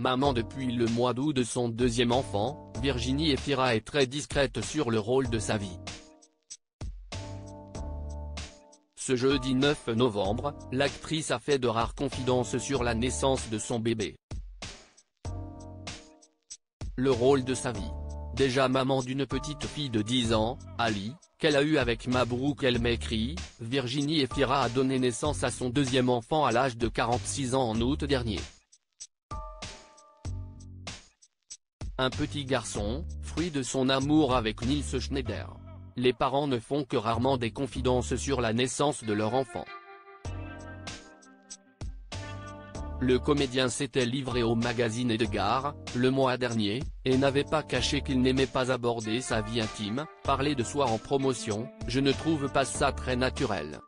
Maman depuis le mois d'août de son deuxième enfant, Virginie Efira est très discrète sur le rôle de sa vie. Ce jeudi 9 novembre, l'actrice a fait de rares confidences sur la naissance de son bébé. Le rôle de sa vie. Déjà maman d'une petite fille de 10 ans, Ali, qu'elle a eue avec Mabrouk El Mekri, Virginie Efira a donné naissance à son deuxième enfant à l'âge de 46 ans en août dernier. Un petit garçon, fruit de son amour avec Nils Schneider. Les parents ne font que rarement des confidences sur la naissance de leur enfant. Le comédien s'était livré au magazine Edgar, le mois dernier, et n'avait pas caché qu'il n'aimait pas aborder sa vie intime, parler de soi en promotion, je ne trouve pas ça très naturel.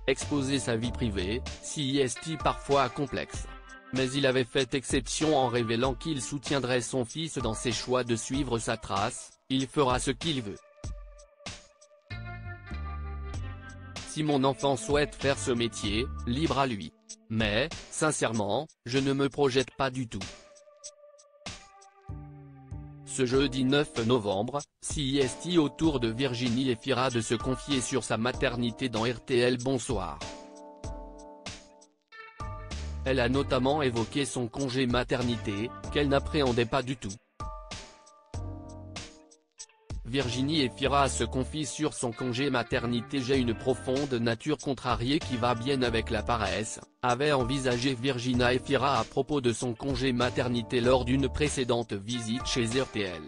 Exposer sa vie privée, si est parfois complexe. Mais il avait fait exception en révélant qu'il soutiendrait son fils dans ses choix de suivre sa trace, il fera ce qu'il veut. Si mon enfant souhaite faire ce métier, libre à lui. Mais, sincèrement, je ne me projette pas du tout. Ce jeudi 9 novembre, CIST au tour de Virginie Efira de se confier sur sa maternité dans RTL Bonsoir. Elle a notamment évoqué son congé maternité, qu'elle n'appréhendait pas du tout. Virginie Efira se confie sur son congé maternité. J'ai une profonde nature contrariée qui va bien avec la paresse, avait envisagé Virginie Efira à propos de son congé maternité lors d'une précédente visite chez RTL.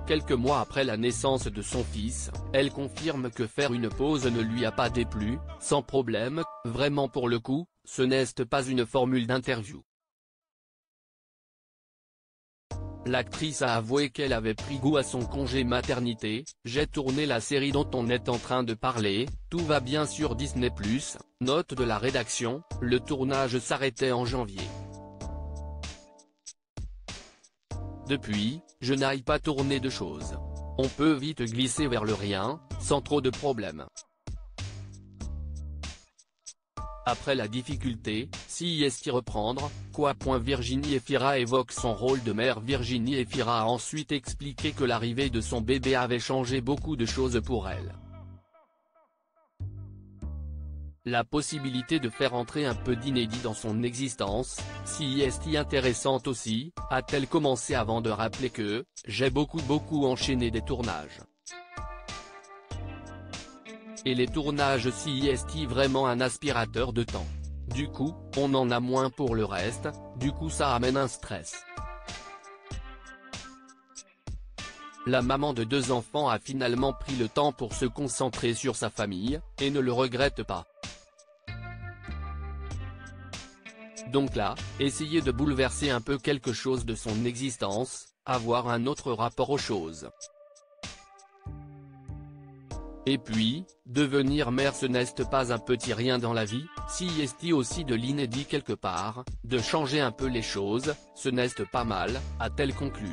Quelques mois après la naissance de son fils, elle confirme que faire une pause ne lui a pas déplu, sans problème, vraiment pour le coup, ce n'est pas une formule d'interview. L'actrice a avoué qu'elle avait pris goût à son congé maternité, j'ai tourné la série dont on est en train de parler, tout va bien sur Disney+, note de la rédaction, le tournage s'arrêtait en janvier. Depuis, je n'aille pas tourner de choses. On peut vite glisser vers le rien, sans trop de problèmes. Après la difficulté, CIST reprendre, quoi. Virginie Efira évoque son rôle de mère. Virginie Efira a ensuite expliqué que l'arrivée de son bébé avait changé beaucoup de choses pour elle. La possibilité de faire entrer un peu d'inédit dans son existence, CIST intéressante aussi, a-t-elle commencé avant de rappeler que « j'ai beaucoup enchaîné des tournages ». Et les tournages CIST vraiment un aspirateur de temps. Du coup, on en a moins pour le reste, du coup ça amène un stress. La maman de 2 enfants a finalement pris le temps pour se concentrer sur sa famille, et ne le regrette pas. Donc là, essayer de bouleverser un peu quelque chose de son existence, avoir un autre rapport aux choses. Et puis, devenir mère ce n'est pas un petit rien dans la vie, CIST aussi de l'inédit quelque part, de changer un peu les choses, ce n'est pas mal, a-t-elle conclu.